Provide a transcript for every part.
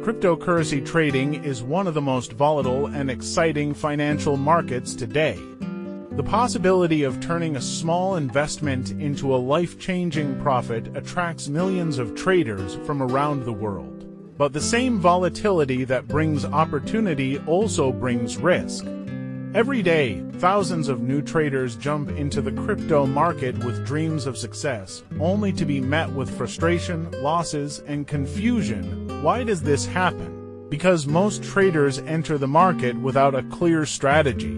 Cryptocurrency trading is one of the most volatile and exciting financial markets today. The possibility of turning a small investment into a life-changing profit attracts millions of traders from around the world. But the same volatility that brings opportunity also brings risk. Every day, thousands of new traders jump into the crypto market with dreams of success, only to be met with frustration, losses, and confusion. Why does this happen? Because most traders enter the market without a clear strategy.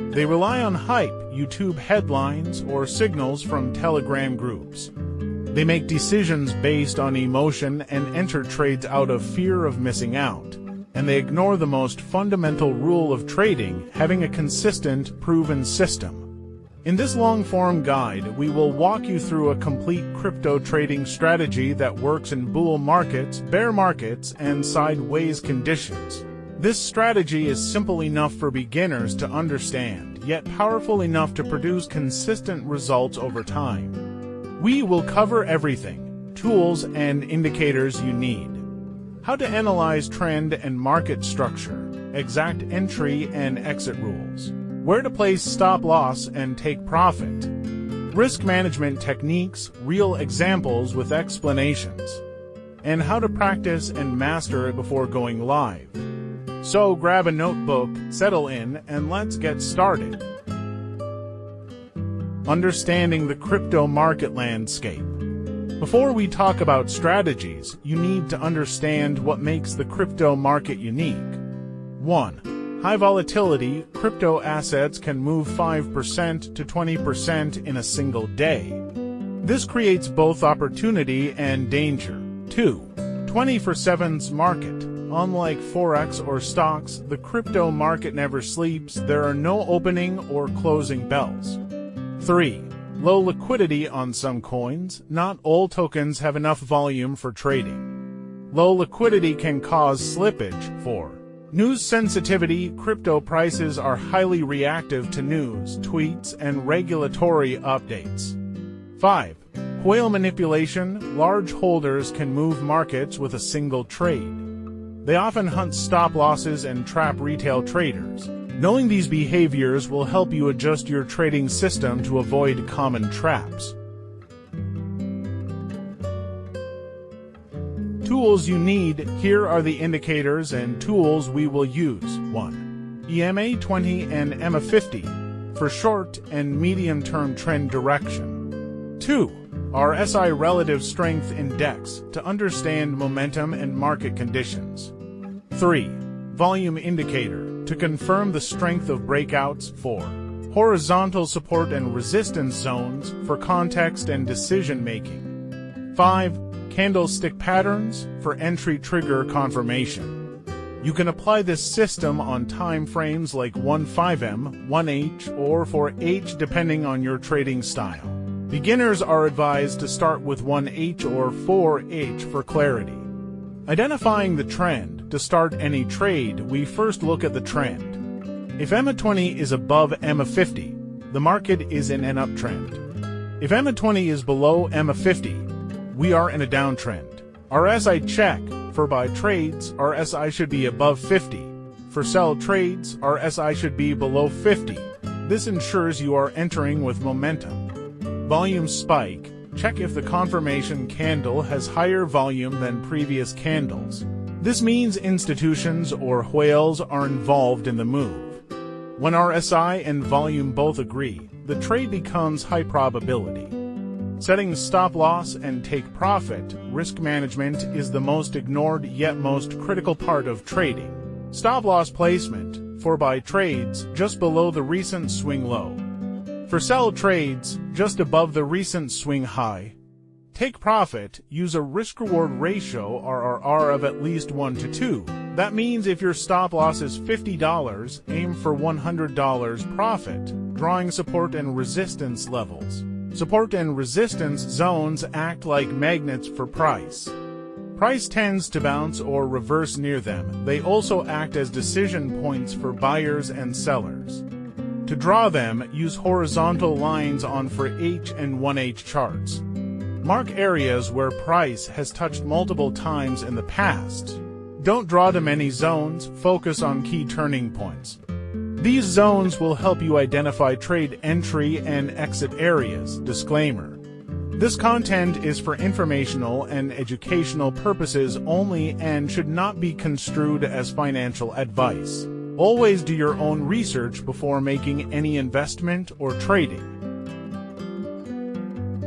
They rely on hype, YouTube headlines, or signals from Telegram groups. They make decisions based on emotion and enter trades out of fear of missing out. And they ignore the most fundamental rule of trading, having a consistent, proven system. In this long-form guide, we will walk you through a complete crypto trading strategy that works in bull markets, bear markets, and sideways conditions. This strategy is simple enough for beginners to understand, yet powerful enough to produce consistent results over time. We will cover everything: tools and indicators you need. How to analyze trend and market structure, exact entry and exit rules, where to place stop loss and take profit, risk management techniques, real examples with explanations, and how to practice and master it before going live. So grab a notebook, settle in, and let's get started. Understanding the crypto market landscape. Before we talk about strategies, you need to understand what makes the crypto market unique. 1. High volatility. Crypto assets can move 5% to 20% in a single day. This creates both opportunity and danger. 2. 24/7's market. Unlike Forex or stocks, the crypto market never sleeps. There are no opening or closing bells. 3. Low liquidity on some coins. Not all tokens have enough volume for trading. Low liquidity can cause slippage. 4. News sensitivity. Crypto prices are highly reactive to news, tweets, and regulatory updates. 5. Whale manipulation. Large holders can move markets with a single trade. They often hunt stop losses and trap retail traders. Knowing these behaviors will help you adjust your trading system to avoid common traps. Tools you need. Here are the indicators and tools we will use. 1. EMA20 and EMA50 for short and medium-term trend direction. 2. RSI Relative Strength Index to understand momentum and market conditions. 3. Volume Indicator to confirm the strength of breakouts. 4. Horizontal support and resistance zones for context and decision-making. 5. Candlestick patterns for entry trigger confirmation. You can apply this system on time frames like 1-5M, 1H, or 4H depending on your trading style. Beginners are advised to start with 1H or 4H for clarity. Identifying the trend. To start any trade, we first look at the trend. If EMA20 is above EMA50, the market is in an uptrend. If EMA20 is below EMA50, we are in a downtrend. RSI check. For buy trades, RSI should be above 50. For sell trades, RSI should be below 50. This ensures you are entering with momentum. Volume spike. Check if the confirmation candle has higher volume than previous candles. This means institutions or whales are involved in the move. When RSI and volume both agree, the trade becomes high probability. Setting stop loss and take profit. Risk management is the most ignored yet most critical part of trading. Stop loss placement. For buy trades, just below the recent swing low. For sell trades, just above the recent swing high. Take profit. Use a risk-reward ratio RRR of at least 1 to 2. That means if your stop loss is $50, aim for $100 profit, drawing support and resistance levels. Support and resistance zones act like magnets for price. Price tends to bounce or reverse near them. They also act as decision points for buyers and sellers. To draw them, use horizontal lines on 4H and 1H charts. Mark areas where price has touched multiple times in the past. Don't draw too many zones, focus on key turning points. These zones will help you identify trade entry and exit areas. Disclaimer. This content is for informational and educational purposes only and should not be construed as financial advice. Always do your own research before making any investment or trading.